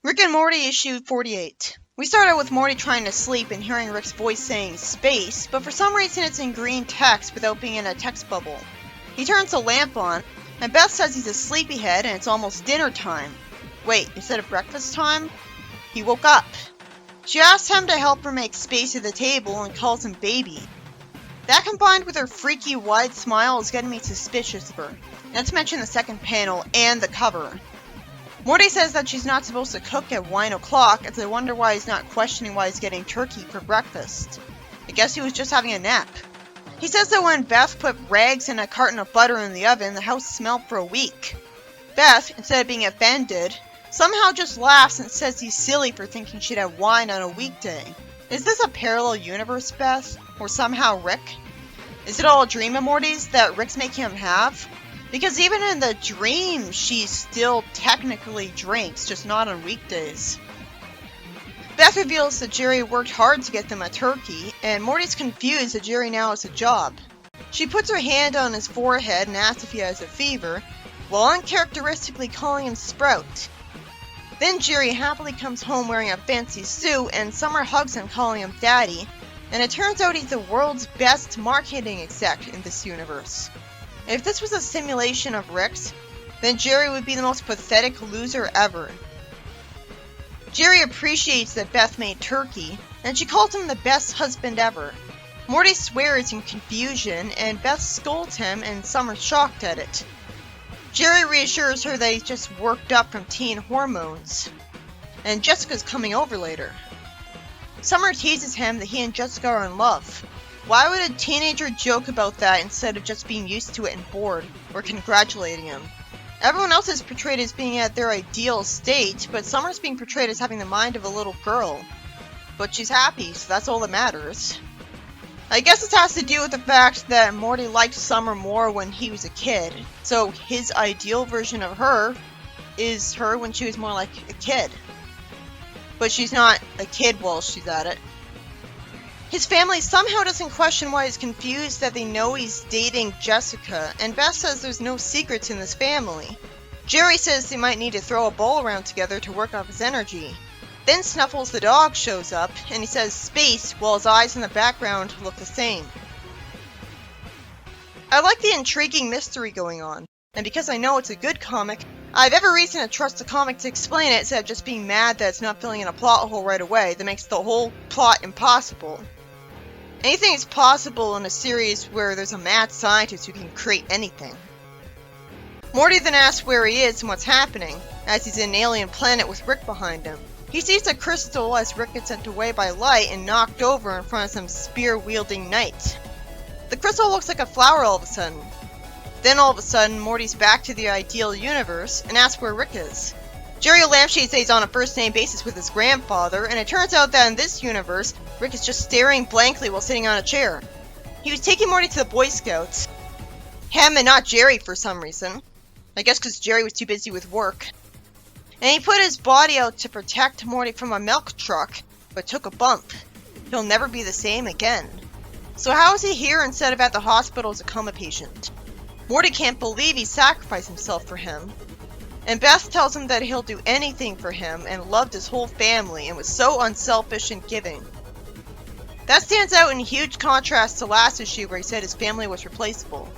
Rick and Morty issue 48. We start out with Morty trying to sleep and hearing Rick's voice saying space, but for some reason it's in green text without being in a text bubble. He turns the lamp on, and Beth says he's a sleepyhead and it's almost dinner time. Wait, instead of breakfast time? He woke up. She asks him to help her make space at the table and calls him baby. That combined with her freaky wide smile is getting me suspicious of her. Not to mention the second panel and the cover. Morty says that she's not supposed to cook at 1 o'clock, as I wonder why he's not questioning why he's getting turkey for breakfast. I guess he was just having a nap. He says that when Beth put rags and a carton of butter in the oven, the house smelled for a week. Beth, instead of being offended, somehow just laughs and says he's silly for thinking she'd have wine on a weekday. Is this a parallel universe, Beth? Or somehow Rick? Is it all a dream of Morty's that Rick's making him have? Because even in the dream, she still technically drinks, just not on weekdays. Beth reveals that Jerry worked hard to get them a turkey, and Morty's confused that Jerry now has a job. She puts her hand on his forehead and asks if he has a fever, while uncharacteristically calling him Sprout. Then Jerry happily comes home wearing a fancy suit, and Summer hugs him calling him Daddy, and it turns out he's the world's best marketing exec in this universe. If this was a simulation of Rick's, then Jerry would be the most pathetic loser ever. Jerry appreciates that Beth made turkey, and she calls him the best husband ever. Morty swears in confusion, and Beth scolds him, and Summer's shocked at it. Jerry reassures her that he's just worked up from teen hormones, and Jessica's coming over later. Summer teases him that he and Jessica are in love. Why would a teenager joke about that instead of just being used to it and bored, or congratulating him? Everyone else is portrayed as being at their ideal state, but Summer's being portrayed as having the mind of a little girl. But she's happy, so that's all that matters. I guess this has to do with the fact that Morty liked Summer more when he was a kid, so his ideal version of her is her when she was more like a kid. But she's not a kid while she's at it. His family somehow doesn't question why he's confused that they know he's dating Jessica, and Beth says there's no secrets in this family. Jerry says they might need to throw a ball around together to work off his energy. Then Snuffles the dog shows up, and he says space while his eyes in the background look the same. I like the intriguing mystery going on, and because I know it's a good comic, I have every reason to trust the comic to explain it instead of just being mad that it's not filling in a plot hole right away that makes the whole plot impossible. Anything is possible in a series where there's a mad scientist who can create anything. Morty then asks where he is and what's happening, as he's in an alien planet with Rick behind him. He sees a crystal as Rick gets sent away by light and knocked over in front of some spear-wielding knight. The crystal looks like a flower all of a sudden. Then all of a sudden, Morty's back to the ideal universe and asks where Rick is. Jerry lampshades that he's on a first-name basis with his grandfather, and it turns out that in this universe, Rick is just staring blankly while sitting on a chair. He was taking Morty to the Boy Scouts. Him and not Jerry for some reason. I guess because Jerry was too busy with work. And he put his body out to protect Morty from a milk truck, but took a bump. He'll never be the same again. So how is he here instead of at the hospital as a coma patient? Morty can't believe he sacrificed himself for him. And Beth tells him that he'll do anything for him and loved his whole family and was so unselfish and giving. That stands out in huge contrast to last issue where he said his family was replaceable.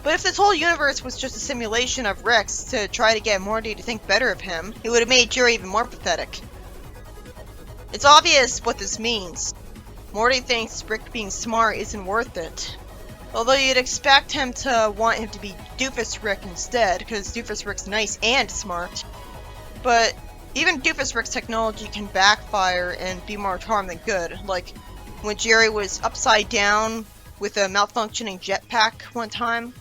But if this whole universe was just a simulation of Rick's to try to get Morty to think better of him, it would have made Jerry even more pathetic. It's obvious what this means. Morty thinks Rick being smart isn't worth it. Although you'd expect him to want him to be Doofus Rick instead, because Doofus Rick's nice and smart. But even Doofus Rick's technology can backfire and be more harm than good, like when Jerry was upside down with a malfunctioning jetpack one time.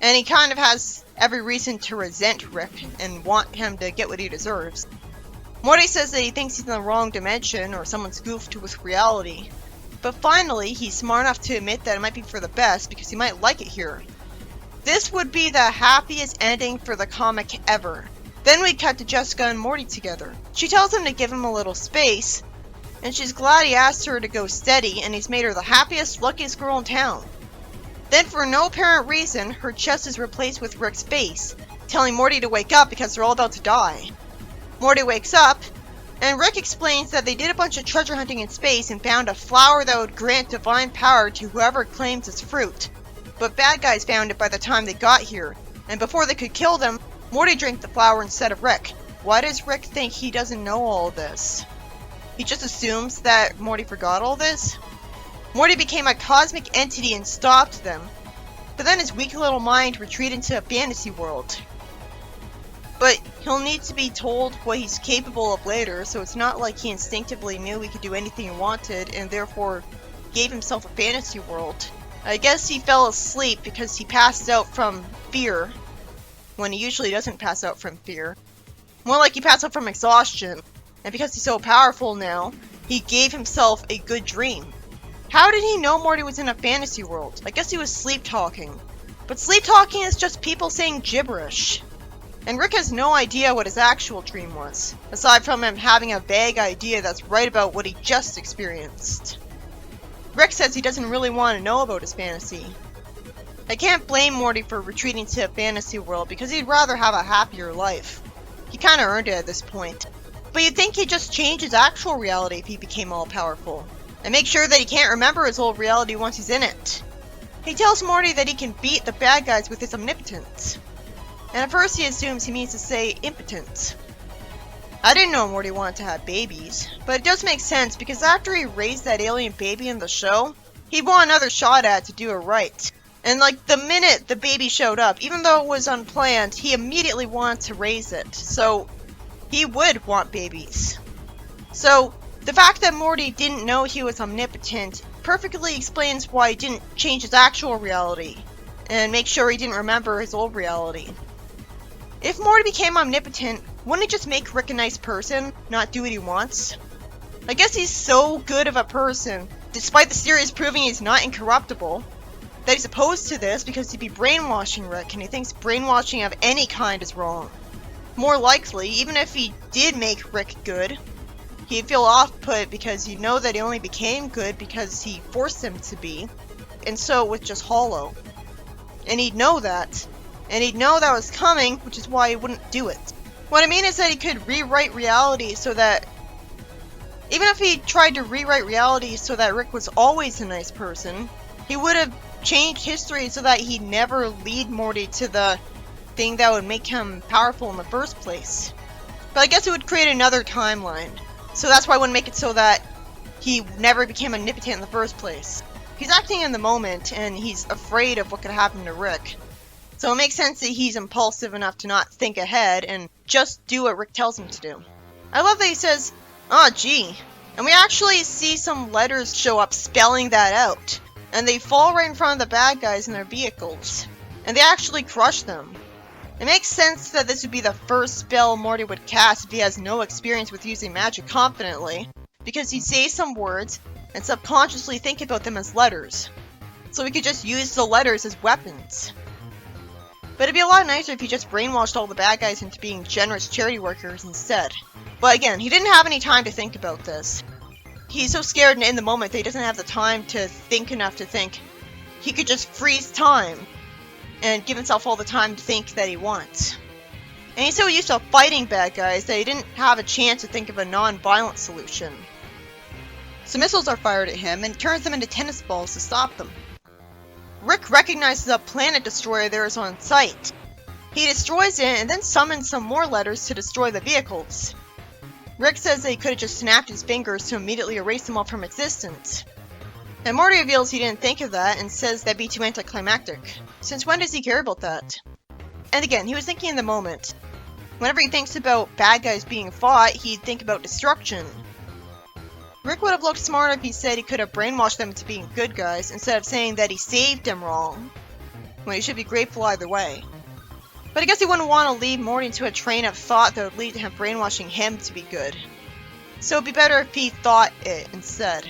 And he kind of has every reason to resent Rick and want him to get what he deserves. Morty says that he thinks he's in the wrong dimension or someone's goofed with reality. But finally, he's smart enough to admit that it might be for the best because he might like it here. This would be the happiest ending for the comic ever. Then we cut to Jessica and Morty together. She tells him to give him a little space, and she's glad he asked her to go steady, and he's made her the happiest, luckiest girl in town. Then for no apparent reason, her chest is replaced with Rick's face, telling Morty to wake up because they're all about to die. Morty wakes up, and Rick explains that they did a bunch of treasure hunting in space and found a flower that would grant divine power to whoever claims its fruit. But bad guys found it by the time they got here, and before they could kill them, Morty drank the flower instead of Rick. Why does Rick think he doesn't know all this? He just assumes that Morty forgot all this? Morty became a cosmic entity and stopped them, but then his weak little mind retreated into a fantasy world. But he'll need to be told what he's capable of later, so it's not like he instinctively knew he could do anything he wanted and therefore gave himself a fantasy world. I guess he fell asleep because he passed out from fear, when he usually doesn't pass out from fear. More like he passed out from exhaustion, and because he's so powerful now, he gave himself a good dream. How did he know Morty was in a fantasy world? I guess he was sleep-talking. But sleep-talking is just people saying gibberish. And Rick has no idea what his actual dream was, aside from him having a vague idea that's right about what he just experienced. Rick says he doesn't really want to know about his fantasy. I can't blame Morty for retreating to a fantasy world because he'd rather have a happier life. He kinda earned it at this point. But you'd think he'd just change his actual reality if he became all-powerful, and make sure that he can't remember his old reality once he's in it. He tells Morty that he can beat the bad guys with his omnipotence. And at first he assumes he means to say impotent. I didn't know Morty wanted to have babies, but it does make sense because after he raised that alien baby in the show, he'd want another shot at it to do it right. And like the minute the baby showed up, even though it was unplanned, he immediately wanted to raise it. So he would want babies. So the fact that Morty didn't know he was omnipotent perfectly explains why he didn't change his actual reality and make sure he didn't remember his old reality. If Morty became omnipotent, wouldn't it just make Rick a nice person, not do what he wants? I guess he's so good of a person, despite the series proving he's not incorruptible, that he's opposed to this because he'd be brainwashing Rick, and he thinks brainwashing of any kind is wrong. More likely, even if he did make Rick good, he'd feel off-put because he'd know that he only became good because he forced him to be, and so it was just hollow. And he'd know that. And he'd know that was coming, which is why he wouldn't do it. What I mean is that he could rewrite reality so that... Even if he tried to rewrite reality so that Rick was always a nice person, he would have changed history so that he'd never lead Morty to the thing that would make him powerful in the first place. But I guess it would create another timeline. So that's why I wouldn't make it so that he never became omnipotent in the first place. He's acting in the moment, and he's afraid of what could happen to Rick. So it makes sense that he's impulsive enough to not think ahead and just do what Rick tells him to do. I love that he says, "Oh gee," and we actually see some letters show up spelling that out. And they fall right in front of the bad guys in their vehicles. And they actually crush them. It makes sense that this would be the first spell Morty would cast if he has no experience with using magic confidently, because he'd say some words and subconsciously think about them as letters. So he could just use the letters as weapons. But it'd be a lot nicer if he just brainwashed all the bad guys into being generous charity workers instead. But again, he didn't have any time to think about this. He's so scared and in the moment that he doesn't have the time to think enough to think. He could just freeze time and give himself all the time to think that he wants. And he's so used to fighting bad guys that he didn't have a chance to think of a non-violent solution. So missiles are fired at him and turns them into tennis balls to stop them. Rick recognizes a planet destroyer there is on site. He destroys it and then summons some more letters to destroy the vehicles. Rick says that he could have just snapped his fingers to immediately erase them all from existence. And Morty reveals he didn't think of that and says that'd be too anticlimactic. Since when does he care about that? And again, he was thinking in the moment. Whenever he thinks about bad guys being fought, he'd think about destruction. Rick would have looked smart if he said he could have brainwashed them into being good guys instead of saying that he saved them wrong, when he should be grateful either way. But I guess he wouldn't want to lead Morty into a train of thought that would lead to him brainwashing him to be good. So it'd be better if he thought it instead.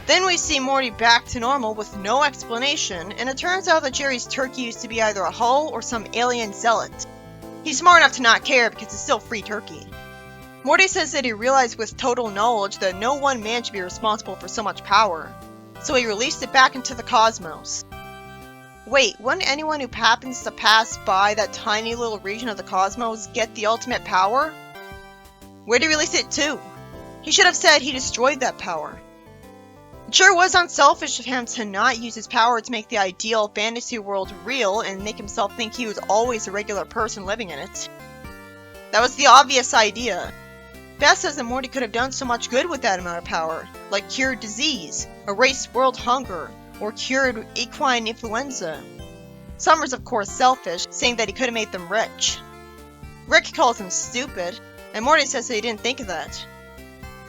Then we see Morty back to normal with no explanation, and it turns out that Jerry's turkey used to be either a hull or some alien zealot. He's smart enough to not care because it's still free turkey. Morty says that he realized with total knowledge that no one man should be responsible for so much power, so he released it back into the cosmos. Wait, wouldn't anyone who happens to pass by that tiny little region of the cosmos get the ultimate power? Where'd he release it to? He should have said he destroyed that power. It sure was unselfish of him to not use his power to make the ideal fantasy world real and make himself think he was always a regular person living in it. That was the obvious idea. Beth says that Morty could have done so much good with that amount of power, like cured disease, erased world hunger, or cured equine influenza. Summer's of course selfish, saying that he could have made them rich. Rick calls him stupid, and Morty says that he didn't think of that.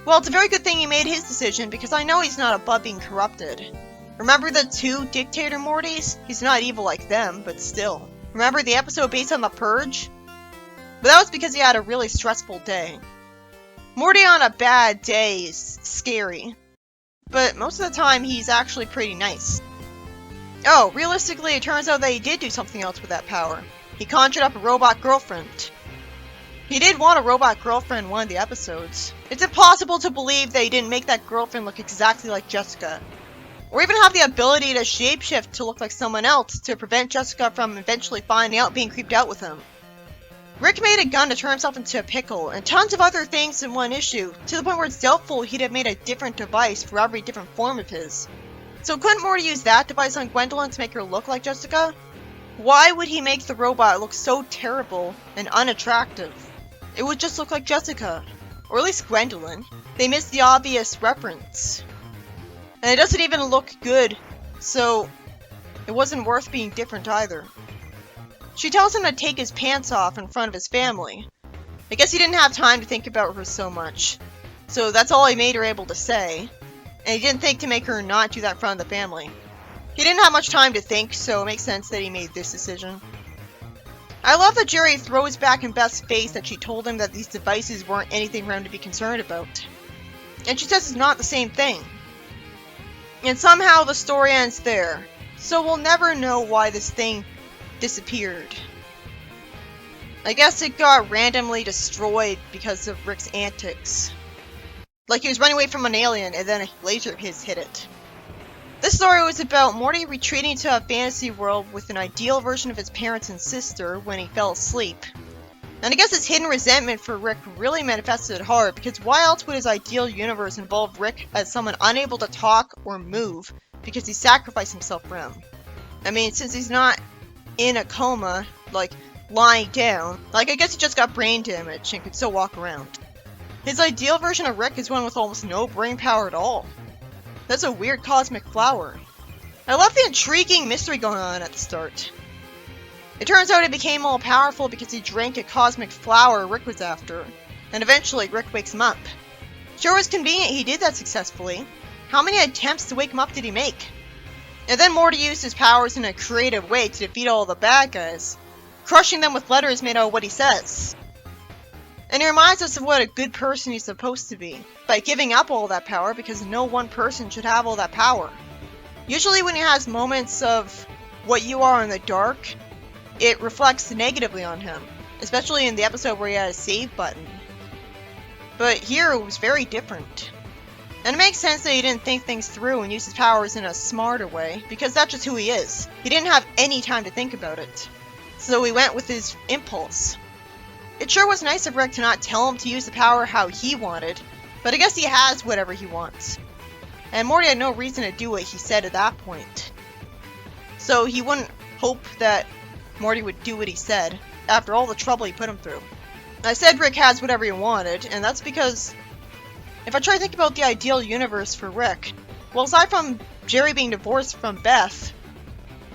Well, it's a very good thing he made his decision, because I know he's not above being corrupted. Remember the 2 dictator Mortys? He's not evil like them, but still. Remember the episode based on the Purge? But that was because he had a really stressful day. Morty on a bad day is scary, but most of the time he's actually pretty nice. Oh, realistically it turns out that he did do something else with that power. He conjured up a robot girlfriend. He did want a robot girlfriend in one of the episodes. It's impossible to believe that he didn't make that girlfriend look exactly like Jessica. Or even have the ability to shapeshift to look like someone else to prevent Jessica from eventually finding out being creeped out with him. Rick made a gun to turn himself into a pickle, and tons of other things in one issue, to the point where it's doubtful he'd have made a different device for every different form of his. So couldn't Morty use that device on Gwendolyn to make her look like Jessica? Why would he make the robot look so terrible and unattractive? It would just look like Jessica. Or at least Gwendolyn. They missed the obvious reference. And it doesn't even look good, so it wasn't worth being different either. She tells him to take his pants off in front of his family. I guess he didn't have time to think about her so much. So that's all he made her able to say. And he didn't think to make her not do that in front of the family. He didn't have much time to think, so it makes sense that he made this decision. I love that Jerry throws back in Beth's face that she told him that these devices weren't anything for him to be concerned about. And she says it's not the same thing. And somehow the story ends there. So we'll never know why this thing disappeared. I guess it got randomly destroyed because of Rick's antics. Like he was running away from an alien and then a laser hit it. This story was about Morty retreating to a fantasy world with an ideal version of his parents and sister when he fell asleep. And I guess his hidden resentment for Rick really manifested hard, because why else would his ideal universe involve Rick as someone unable to talk or move because he sacrificed himself for him? I mean, since he's not in a coma, like lying down, like I guess he just got brain damage and could still walk around. His ideal version of Rick is one with almost no brain power at all. That's a weird cosmic flower. I love the intriguing mystery going on at the start. It turns out he became all powerful because he drank a cosmic flower Rick was after, and eventually Rick wakes him up. Sure was convenient he did that successfully. How many attempts to wake him up did he make? And then Morty used his powers in a creative way to defeat all the bad guys, crushing them with letters made out of what he says. And it reminds us of what a good person he's supposed to be, by giving up all that power, because no one person should have all that power. Usually when he has moments of what you are in the dark, it reflects negatively on him, especially in the episode where he had a save button. But here it was very different. And it makes sense that he didn't think things through and use his powers in a smarter way, because that's just who he is. He didn't have any time to think about it. So he went with his impulse. It sure was nice of Rick to not tell him to use the power how he wanted, but I guess he has whatever he wants. And Morty had no reason to do what he said at that point. So he wouldn't hope that Morty would do what he said, after all the trouble he put him through. I said Rick has whatever he wanted, and that's because if I try to think about the ideal universe for Rick, well, aside from Jerry being divorced from Beth,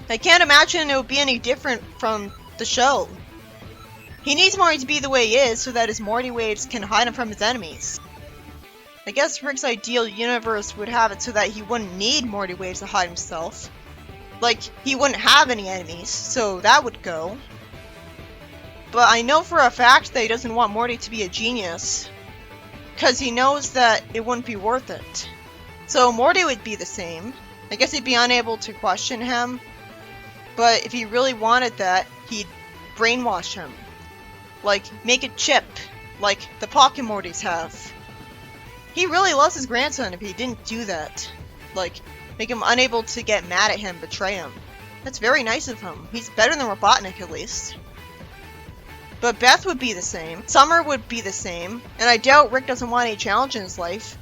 I can't imagine it would be any different from the show. He needs Morty to be the way he is so that his Morty waves can hide him from his enemies. I guess Rick's ideal universe would have it so that he wouldn't need Morty waves to hide himself. Like, he wouldn't have any enemies, so that would go. But I know for a fact that he doesn't want Morty to be a genius, because he knows that it wouldn't be worth it. So Morty would be the same. I guess he'd be unable to question him, but if he really wanted that, he'd brainwash him. Like, make a chip, like the Pocket Mortys have. He really loves his grandson if he didn't do that. Like, make him unable to get mad at him, betray him. That's very nice of him. He's better than Robotnik, at least. But Beth would be the same. Summer would be the same. And I doubt Rick doesn't want any challenge in his life.